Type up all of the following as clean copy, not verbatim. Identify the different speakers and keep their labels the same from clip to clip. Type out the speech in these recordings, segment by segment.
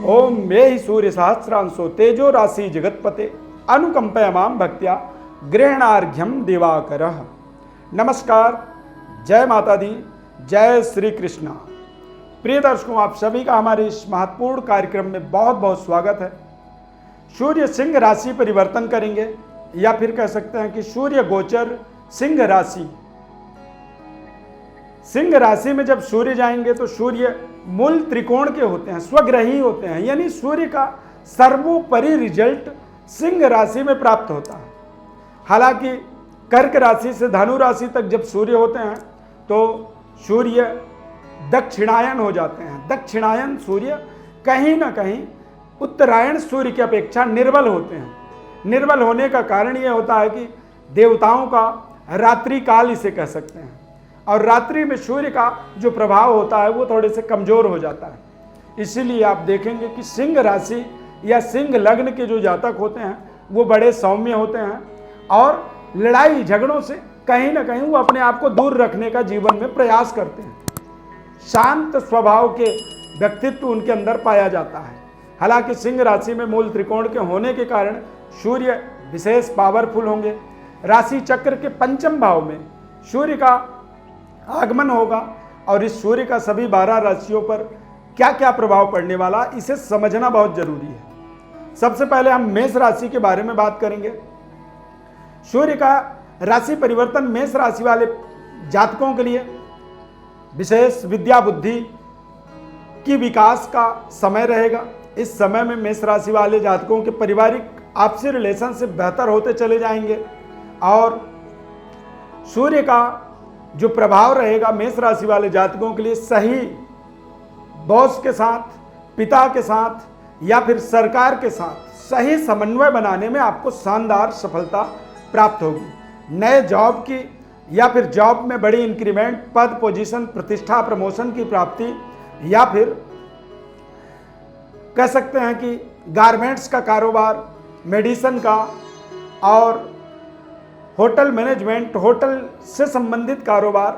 Speaker 1: ओम मे ही सूर्य सहस्रांशो तेजो राशि जगतपते अनुकंपयमाम भक्त्या गृहणार्घ्यम दिवाकरः। नमस्कार, जय माता दी, जय श्री कृष्णा। प्रिय दर्शकों, आप सभी का हमारे इस महत्वपूर्ण कार्यक्रम में बहुत बहुत स्वागत है। सूर्य सिंह राशि परिवर्तन करेंगे, या फिर कह सकते हैं कि सूर्य गोचर सिंह राशि। सिंह राशि में जब सूर्य जाएंगे तो सूर्य मूल त्रिकोण के होते हैं, स्वग्रही होते हैं, यानी सूर्य का सर्वोपरि रिजल्ट सिंह राशि में प्राप्त होता है। हालांकि कर्क राशि से धनु राशि तक जब सूर्य होते हैं तो सूर्य दक्षिणायन हो जाते हैं। दक्षिणायन सूर्य कहीं ना कहीं उत्तरायण सूर्य की अपेक्षा निर्बल होते हैं। निर्बल होने का कारण यह होता है कि देवताओं का रात्रि काल इसे कह सकते हैं, और रात्रि में सूर्य का जो प्रभाव होता है वो थोड़े से कमजोर हो जाता है। इसीलिए आप देखेंगे कि सिंह राशि या सिंह लग्न के जो जातक होते हैं वो बड़े सौम्य होते हैं, और लड़ाई झगड़ों से कहीं ना कहीं वो अपने आप को दूर रखने का जीवन में प्रयास करते हैं। शांत स्वभाव के व्यक्तित्व उनके अंदर पाया जाता है। हालांकि सिंह राशि में मूल त्रिकोण के होने के कारण सूर्य विशेष पावरफुल होंगे। राशि चक्र के पंचम भाव में सूर्य का आगमन होगा, और इस सूर्य का सभी 12 राशियों पर क्या क्या प्रभाव पड़ने वाला, इसे समझना बहुत जरूरी है। सबसे पहले हम मेष राशि के बारे में बात करेंगे। सूर्य का राशि परिवर्तन मेष राशि वाले जातकों के लिए विशेष विद्या बुद्धि की विकास का समय रहेगा। इस समय में मेष राशि वाले जातकों के पारिवारिक आपसी रिलेशन से बेहतर होते चले जाएंगे, और सूर्य का जो प्रभाव रहेगा मेष राशि वाले जातकों के लिए सही बॉस के साथ, पिता के साथ या फिर सरकार के साथ सही समन्वय बनाने में आपको शानदार सफलता प्राप्त होगी। नए जॉब की या फिर जॉब में बड़ी इंक्रीमेंट, पद, पोजीशन, प्रतिष्ठा, प्रमोशन की प्राप्ति, या फिर कह सकते हैं कि गारमेंट्स का कारोबार, मेडिसिन का, और होटल मैनेजमेंट, होटल से संबंधित कारोबार,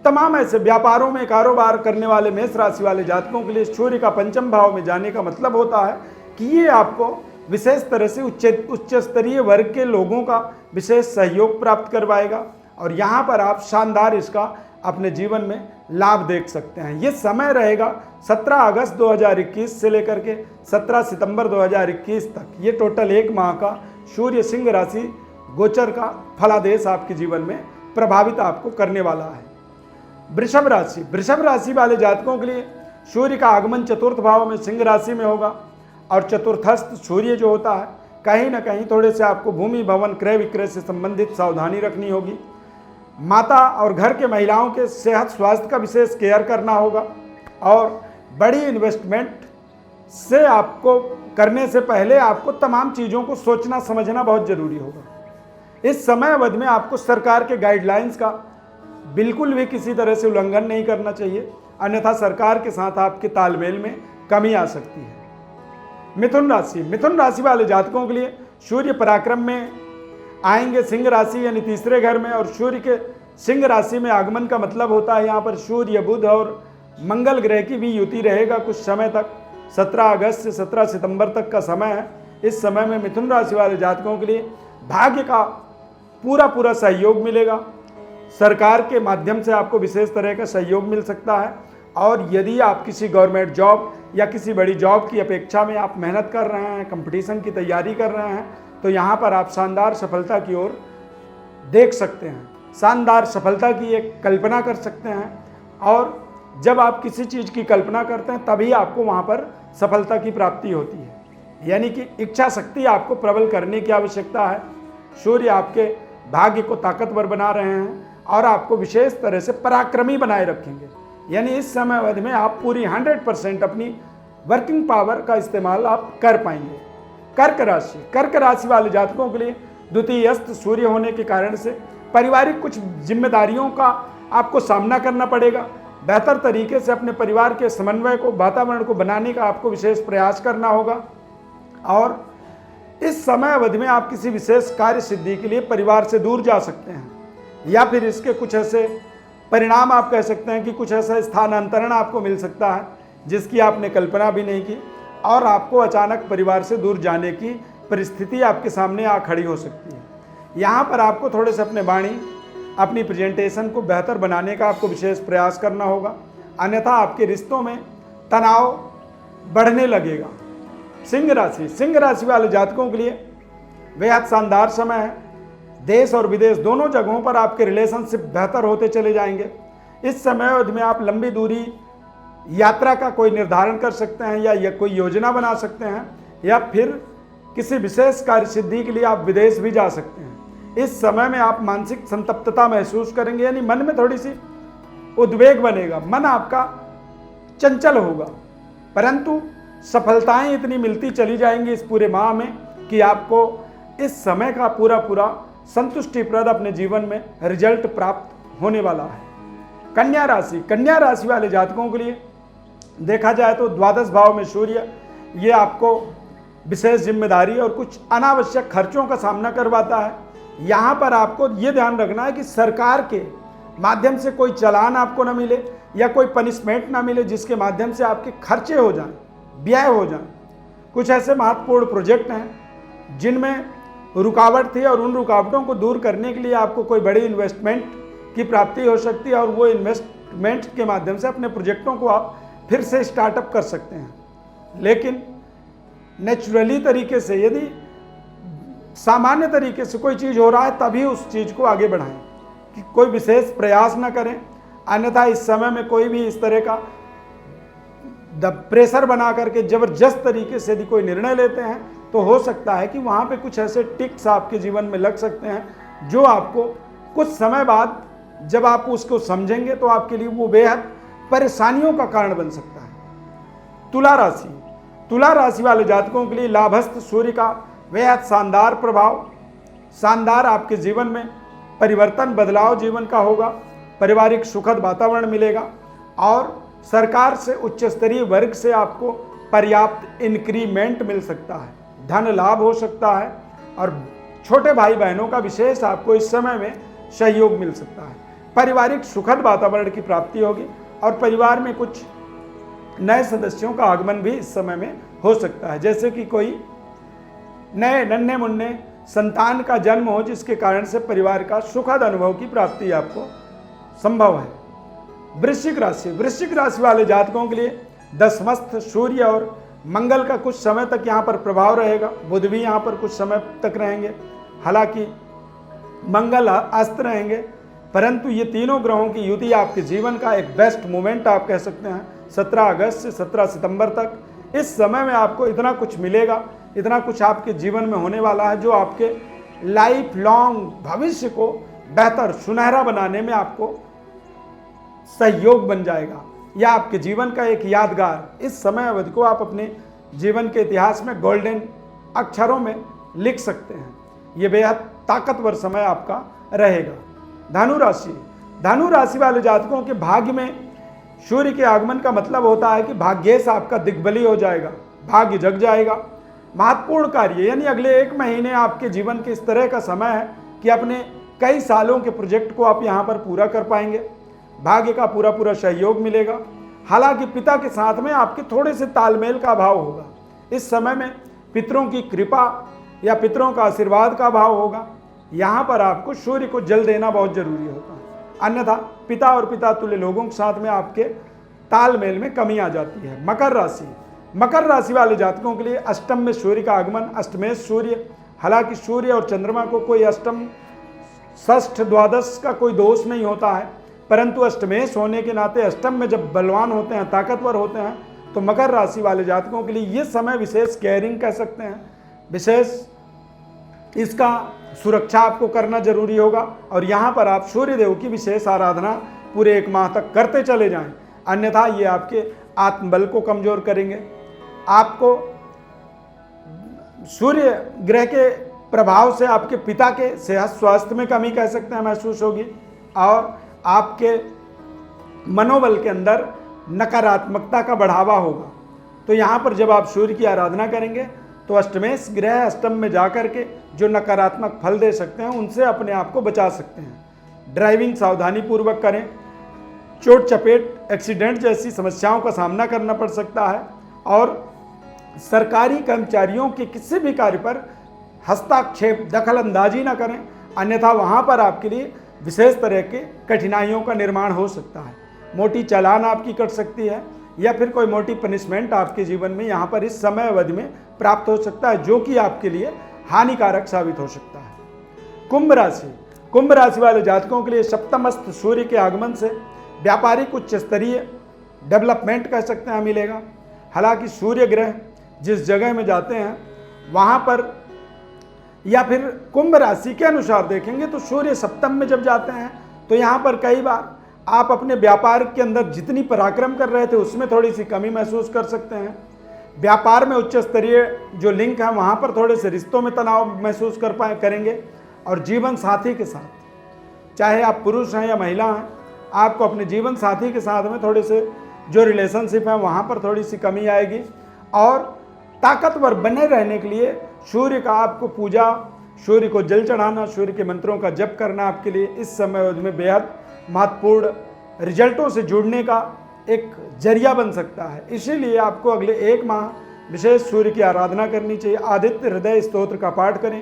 Speaker 1: तमाम ऐसे व्यापारों में कारोबार करने वाले मेष राशि वाले जातकों के लिए सूर्य का पंचम भाव में जाने का मतलब होता है कि ये आपको विशेष तरह से उच्च स्तरीय वर्ग के लोगों का विशेष सहयोग प्राप्त करवाएगा, और यहाँ पर आप शानदार इसका अपने जीवन में लाभ देख सकते हैं। ये समय रहेगा 17 अगस्त 2021 से लेकर के 17 सितंबर 2021 तक। ये टोटल एक माह का सूर्य सिंह राशि गोचर का फलादेश आपके जीवन में प्रभावित आपको करने वाला है। वृषभ राशि, वृषभ राशि वाले जातकों के लिए सूर्य का आगमन चतुर्थ भाव में सिंह राशि में होगा, और चतुर्थस्थ सूर्य जो होता है कहीं ना कहीं थोड़े से आपको भूमि, भवन, क्रय विक्रय से संबंधित सावधानी रखनी होगी। माता और घर के महिलाओं के सेहत स्वास्थ्य का विशेष केयर करना होगा, और बड़ी इन्वेस्टमेंट से आपको करने से पहले आपको तमाम चीज़ों को सोचना समझना बहुत जरूरी होगा। इस समय अवधि में आपको सरकार के गाइडलाइंस का बिल्कुल भी किसी तरह से उल्लंघन नहीं करना चाहिए, अन्यथा सरकार के साथ आपके तालमेल में कमी आ सकती है। मिथुन राशि, मिथुन राशि वाले जातकों के लिए सूर्य पराक्रम में आएंगे सिंह राशि यानी तीसरे घर में, और सूर्य के सिंह राशि में आगमन का मतलब होता है यहाँ पर सूर्य, बुध और मंगल ग्रह की भी युति रहेगा कुछ समय तक। 17 अगस्त से 17 सितंबर तक का समय है। इस समय में मिथुन राशि वाले जातकों के लिए भाग्य का पूरा सहयोग मिलेगा। सरकार के माध्यम से आपको विशेष तरह का सहयोग मिल सकता है, और यदि आप किसी गवर्नमेंट जॉब या किसी बड़ी जॉब की अपेक्षा में आप मेहनत कर रहे हैं, कंपटीशन की तैयारी कर रहे हैं, तो यहाँ पर आप शानदार सफलता की ओर देख सकते हैं, शानदार सफलता की एक कल्पना कर सकते हैं। और जब आप किसी चीज़ की कल्पना करते हैं तभी आपको वहाँ पर सफलता की प्राप्ति होती है, यानी कि इच्छा शक्ति आपको प्रबल करने की आवश्यकता है। सूर्य आपके भाग्य को ताकतवर बना रहे हैं, और आपको विशेष तरह से पराक्रमी बनाए रखेंगे, यानी इस समय अवधि में आप पूरी 100% अपनी वर्किंग पावर का इस्तेमाल आप कर पाएंगे। कर्क राशि, कर्क राशि वाले जातकों के लिए द्वितीयस्थ सूर्य होने के कारण से पारिवारिक कुछ जिम्मेदारियों का आपको सामना करना पड़ेगा। बेहतर तरीके से अपने परिवार के समन्वय को, वातावरण को बनाने का आपको विशेष प्रयास करना होगा, और इस समय अवधि में आप किसी विशेष कार्य सिद्धि के लिए परिवार से दूर जा सकते हैं, या फिर इसके कुछ ऐसे परिणाम आप कह सकते हैं कि कुछ ऐसा स्थानांतरण आपको मिल सकता है जिसकी आपने कल्पना भी नहीं की। और आपको अचानक परिवार से दूर जाने की परिस्थिति आपके सामने आ खड़ी हो सकती है। यहाँ पर आपको थोड़े से अपने वाणी, अपनी प्रेजेंटेशन को बेहतर बनाने का आपको विशेष प्रयास करना होगा, अन्यथा आपके रिश्तों में तनाव बढ़ने लगेगा। सिंह राशि वाले जातकों के लिए बेहद शानदार समय है। देश और विदेश दोनों जगहों पर आपके रिलेशनशिप बेहतर होते चले जाएंगे। इस समय अवधि में आप लंबी दूरी यात्रा का कोई निर्धारण कर सकते हैं या कोई योजना बना सकते हैं, या फिर किसी विशेष कार्य सिद्धि के लिए आप विदेश भी जा सकते हैं। इस समय में आप मानसिक संतप्तता महसूस करेंगे, यानी मन में थोड़ी सी उद्वेग बनेगा, मन आपका चंचल होगा, परंतु सफलताएं इतनी मिलती चली जाएंगी इस पूरे माह में कि आपको इस समय का पूरा संतुष्टिप्रद अपने जीवन में रिजल्ट प्राप्त होने वाला है। कन्या राशि वाले जातकों के लिए देखा जाए तो द्वादश भाव में सूर्य, ये आपको विशेष जिम्मेदारी और कुछ अनावश्यक खर्चों का सामना करवाता है। यहाँ पर आपको ये ध्यान रखना है कि सरकार के माध्यम से कोई चालान आपको ना मिले या कोई पनिशमेंट ना मिले जिसके माध्यम से आपके खर्चे हो जाएं, व्यय हो जाएं। कुछ ऐसे महत्वपूर्ण प्रोजेक्ट हैं जिनमें रुकावट थी और उन रुकावटों को दूर करने के लिए आपको कोई बड़ी इन्वेस्टमेंट की प्राप्ति हो सकती है और वो इन्वेस्टमेंट के माध्यम से अपने प्रोजेक्टों को आप फिर से स्टार्टअप कर सकते हैं। लेकिन नेचुरली तरीके से, यदि सामान्य तरीके से कोई चीज़ हो रहा है तभी उस चीज़ को आगे बढ़ाएं, कि कोई विशेष प्रयास न करें। अन्यथा इस समय में कोई भी इस तरह का प्रेशर बना करके जबरदस्त तरीके से यदि कोई निर्णय लेते हैं तो हो सकता है कि वहाँ पे कुछ ऐसे टिक्स आपके जीवन में लग सकते हैं जो आपको कुछ समय बाद जब आप उसको समझेंगे तो आपके लिए वो बेहद परेशानियों का कारण बन सकता है। तुला राशि वाले जातकों के लिए लाभस्थ सूर्य का बेहद शानदार प्रभाव, शानदार आपके जीवन में परिवर्तन, बदलाव जीवन का होगा। पारिवारिक सुखद वातावरण मिलेगा और सरकार से उच्च स्तरीय वर्ग से आपको पर्याप्त इंक्रीमेंट मिल सकता है, धन लाभ हो सकता है और छोटे भाई बहनों का विशेष आपको इस समय में सहयोग मिल सकता है। पारिवारिक सुखद वातावरण की प्राप्ति होगी और परिवार में कुछ नए सदस्यों का आगमन भी इस समय में हो सकता है, जैसे कि कोई नए नन्हे मुन्ने संतान का जन्म हो जिसके कारण से परिवार का सुखद अनुभव की प्राप्ति आपको संभव है। वृश्चिक राशि वाले जातकों के लिए दशमस्थ सूर्य और मंगल का कुछ समय तक यहाँ पर प्रभाव रहेगा। बुध भी यहाँ पर कुछ समय तक रहेंगे, हालांकि मंगल अस्त रहेंगे, परंतु ये तीनों ग्रहों की युति आपके जीवन का एक बेस्ट मोमेंट आप कह सकते हैं। 17 अगस्त से 17 सितंबर तक इस समय में आपको इतना कुछ मिलेगा, इतना कुछ आपके जीवन में होने वाला है जो आपके लाइफ लॉन्ग भविष्य को बेहतर सुनहरा बनाने में आपको सहयोग बन जाएगा। यह आपके जीवन का एक यादगार, इस समय अवधि को आप अपने जीवन के इतिहास में गोल्डन अक्षरों में लिख सकते हैं। ये बेहद ताकतवर समय आपका रहेगा। धनु राशि वाले जातकों के भाग्य में सूर्य के आगमन का मतलब होता है कि भाग्येश आपका दिग्बली हो जाएगा, भाग्य जग जाएगा। महत्वपूर्ण कार्य यानी अगले 1 महीने आपके जीवन के इस तरह का समय है कि अपने कई सालों के प्रोजेक्ट को आप यहाँ पर पूरा कर पाएंगे। भाग्य का पूरा सहयोग मिलेगा। हालांकि पिता के साथ में आपके थोड़े से तालमेल का अभाव होगा। इस समय में पितरों की कृपा या पितरों का आशीर्वाद का अभाव होगा। यहाँ पर आपको सूर्य को जल देना बहुत जरूरी होता है, अन्यथा पिता और पिता तुल्य लोगों के साथ में आपके तालमेल में कमी आ जाती है। मकर राशि वाले जातकों के लिए अष्टम में सूर्य का आगमन, अष्टमेश सूर्य। हालांकि सूर्य और चंद्रमा को कोई अष्टम षष्ठ द्वादश का कोई दोष नहीं होता है, परंतु अष्टमेश होने के नाते अष्टम में जब बलवान होते हैं, ताकतवर होते हैं, तो मकर राशि वाले जातकों के लिए ये समय विशेष केयरिंग कह सकते हैं, विशेष इसका सुरक्षा आपको करना जरूरी होगा। और यहाँ पर आप सूर्य देव की विशेष आराधना पूरे 1 माह तक करते चले जाएं, अन्यथा ये आपके आत्मबल को कमजोर करेंगे। आपको सूर्य ग्रह के प्रभाव से आपके पिता के सेहत स्वास्थ्य में कमी कह सकते हैं महसूस होगी और आपके मनोबल के अंदर नकारात्मकता का बढ़ावा होगा। तो यहाँ पर जब आप सूर्य की आराधना करेंगे तो अष्टमेश ग्रह अष्टम में जाकर के जो नकारात्मक फल दे सकते हैं उनसे अपने आप को बचा सकते हैं। ड्राइविंग सावधानी पूर्वक करें, चोट चपेट एक्सीडेंट जैसी समस्याओं का सामना करना पड़ सकता है और सरकारी कर्मचारियों के किसी भी कार्य पर हस्तक्षेप, दखल अंदाजी ना करें, अन्यथा वहाँ पर आपके लिए विशेष तरह के कठिनाइयों का निर्माण हो सकता है। मोटी चालान आपकी कट सकती है या फिर कोई मोटी पनिशमेंट आपके जीवन में यहाँ पर इस समय अवधि में प्राप्त हो सकता है, जो कि आपके लिए हानिकारक साबित हो सकता है। कुंभ राशि वाले जातकों के लिए सप्तमस्थ सूर्य के आगमन से व्यापारिक उच्च स्तरीय डेवलपमेंट कह सकते हैं मिलेगा। हालांकि सूर्य ग्रह जिस जगह में जाते हैं वहाँ पर, या फिर कुंभ राशि के अनुसार देखेंगे तो सूर्य सप्तम में जब जाते हैं तो यहाँ पर कई बार आप अपने व्यापार के अंदर जितनी पराक्रम कर रहे थे उसमें थोड़ी सी कमी महसूस कर सकते हैं। व्यापार में उच्च स्तरीय जो लिंक है वहाँ पर थोड़े से रिश्तों में तनाव महसूस करेंगे। और जीवन साथी के साथ, चाहे आप पुरुष हैं या महिला हैं, आपको अपने जीवन साथी के साथ में थोड़े से जो रिलेशनशिप है वहाँ पर थोड़ी सी कमी आएगी। और ताकतवर बने रहने के लिए सूर्य का आपको पूजा, सूर्य को जल चढ़ाना, सूर्य के मंत्रों का जप करना आपके लिए इस समय में बेहद महत्वपूर्ण रिजल्टों से जुड़ने का एक जरिया बन सकता है। इसीलिए आपको अगले 1 माह विशेष सूर्य की आराधना करनी चाहिए। आदित्य हृदय स्तोत्र का पाठ करें,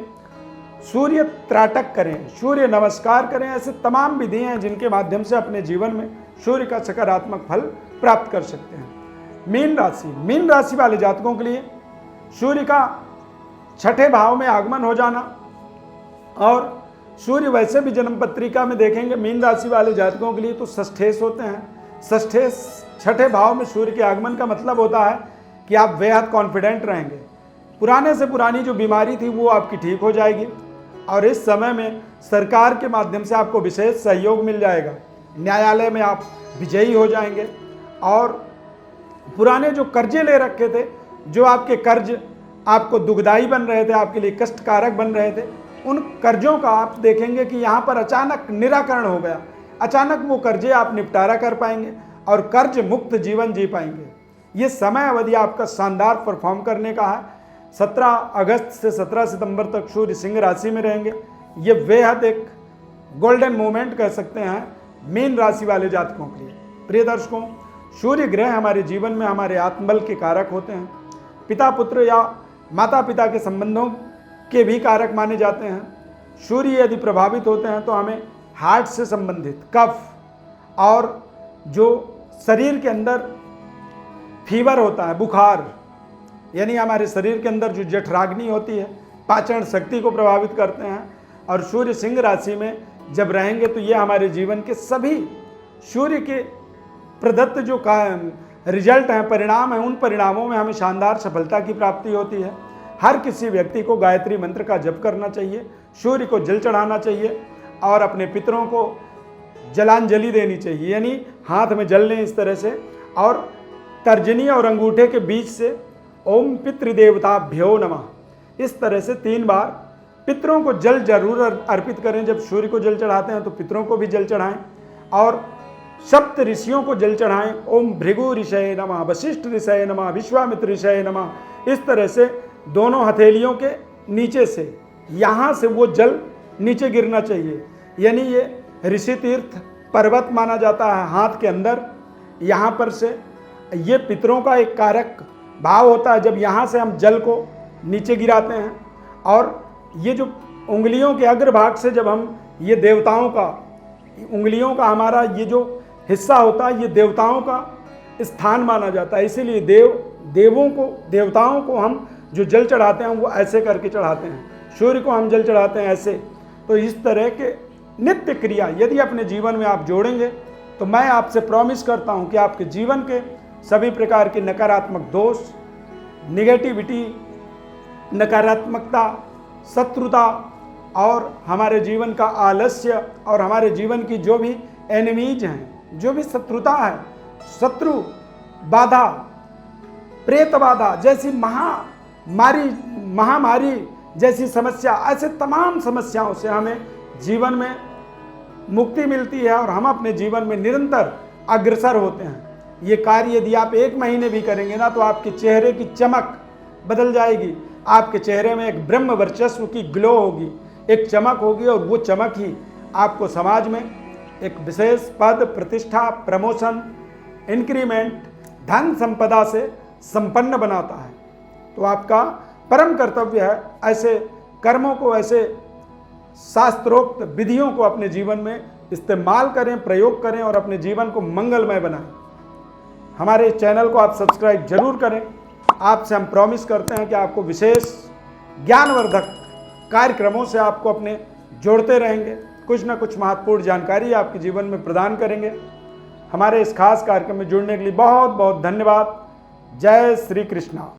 Speaker 1: सूर्य त्राटक करें, सूर्य नमस्कार करें। ऐसे तमाम विधि हैं जिनके माध्यम से अपने जीवन में सूर्य का सकारात्मक फल प्राप्त कर सकते हैं। मीन राशि वाले जातकों के लिए सूर्य का 6ठे भाव में आगमन हो जाना, और सूर्य वैसे भी जन्म पत्रिका में देखेंगे मीन राशि वाले जातकों के लिए तो षष्ठेश होते हैं। षष्ठेश 6ठे भाव में सूर्य के आगमन का मतलब होता है कि आप बेहद कॉन्फिडेंट रहेंगे। पुराने से पुरानी जो बीमारी थी वो आपकी ठीक हो जाएगी, और इस समय में सरकार के माध्यम से आपको विशेष सहयोग मिल जाएगा। न्यायालय में आप विजयी हो जाएंगे, और पुराने जो कर्जे ले रखे थे, जो आपके कर्ज आपको दुखदाई बन रहे थे, आपके लिए कष्टकारक बन रहे थे, उन कर्जों का आप देखेंगे कि यहाँ पर अचानक निराकरण हो गया। अचानक वो कर्जे आप निपटारा कर पाएंगे और कर्ज मुक्त जीवन जी पाएंगे। ये समय अवधि आपका शानदार परफॉर्म करने का है। 17 अगस्त से 17 सितंबर तक सूर्य सिंह राशि में रहेंगे। ये बेहद एक गोल्डन मोमेंट कह सकते हैं मीन राशि वाले जातकों के लिए। प्रिय दर्शकों, सूर्य ग्रह हमारे जीवन में हमारे आत्मबल के कारक होते हैं। पिता पुत्र या माता पिता के संबंधों के भी कारक माने जाते हैं। सूर्य यदि प्रभावित होते हैं तो हमें हार्ट से संबंधित कफ, और जो शरीर के अंदर फीवर होता है, बुखार, यानी हमारे शरीर के अंदर जो जठराग्नि होती है, पाचन शक्ति को प्रभावित करते हैं। और सूर्य सिंह राशि में जब रहेंगे तो ये हमारे जीवन के सभी सूर्य के प्रदत्त जो रिजल्ट हैं, परिणाम हैं, उन परिणामों में हमें शानदार सफलता की प्राप्ति होती है। हर किसी व्यक्ति को गायत्री मंत्र का जप करना चाहिए, सूर्य को जल चढ़ाना चाहिए, और अपने पितरों को जलांजलि देनी चाहिए, यानी हाथ में जल लें इस तरह से, और तर्जनी और अंगूठे के बीच से ओम पितृदेवताभ्यो नमः इस तरह से 3 बार पितरों को जल जरूर अर्पित करें। जब सूर्य को जल चढ़ाते हैं तो पितरों को भी जल चढ़ाएं, और सप्त ऋषियों को जल चढ़ाएं। ओम भृगु ऋषय नमः, वशिष्ठ ऋषय नमः, विश्वामित्र ऋषय नमः। इस तरह से दोनों हथेलियों के नीचे से, यहाँ से वो जल नीचे गिरना चाहिए, यानी ये ऋषि तीर्थ पर्वत माना जाता है हाथ के अंदर। यहाँ पर से ये पितरों का एक कारक भाव होता है। जब यहाँ से हम जल को नीचे गिराते हैं, और ये जो उंगलियों के अग्रभाग से जब हम ये देवताओं का, उंगलियों का हमारा ये जो हिस्सा होता है, ये देवताओं का स्थान माना जाता है। इसीलिए देवताओं को हम जो जल चढ़ाते हैं वो ऐसे करके चढ़ाते हैं, सूर्य को हम जल चढ़ाते हैं ऐसे। तो इस तरह के नित्य क्रिया यदि अपने जीवन में आप जोड़ेंगे तो मैं आपसे प्रॉमिस करता हूं कि आपके जीवन के सभी प्रकार के नकारात्मक दोष, निगेटिविटी, नकारात्मकता, शत्रुता, और हमारे जीवन का आलस्य, और हमारे जीवन की जो भी एनिमीज हैं, जो भी शत्रुता है, शत्रु बाधा, प्रेत बाधा जैसी महामारी जैसी समस्या, ऐसे तमाम समस्याओं से हमें जीवन में मुक्ति मिलती है, और हम अपने जीवन में निरंतर अग्रसर होते हैं। ये कार्य यदि आप 1 महीने भी करेंगे ना, तो आपके चेहरे की चमक बदल जाएगी। आपके चेहरे में एक ब्रह्म वर्चस्व की ग्लो होगी, एक चमक होगी, और वो चमक ही आपको समाज में एक विशेष पद, प्रतिष्ठा, प्रमोशन, इंक्रीमेंट, धन संपदा से संपन्न बनाता है। तो आपका परम कर्तव्य है ऐसे कर्मों को, ऐसे शास्त्रोक्त विधियों को अपने जीवन में इस्तेमाल करें, प्रयोग करें और अपने जीवन को मंगलमय बनाएं। हमारे चैनल को आप सब्सक्राइब जरूर करें। आपसे हम प्रॉमिस करते हैं कि आपको विशेष ज्ञानवर्धक कार्यक्रमों से आपको अपने जोड़ते रहेंगे, कुछ ना कुछ महत्वपूर्ण जानकारी आपके जीवन में प्रदान करेंगे। हमारे इस खास कार्यक्रम में जुड़ने के लिए बहुत बहुत धन्यवाद। जय श्री कृष्णा।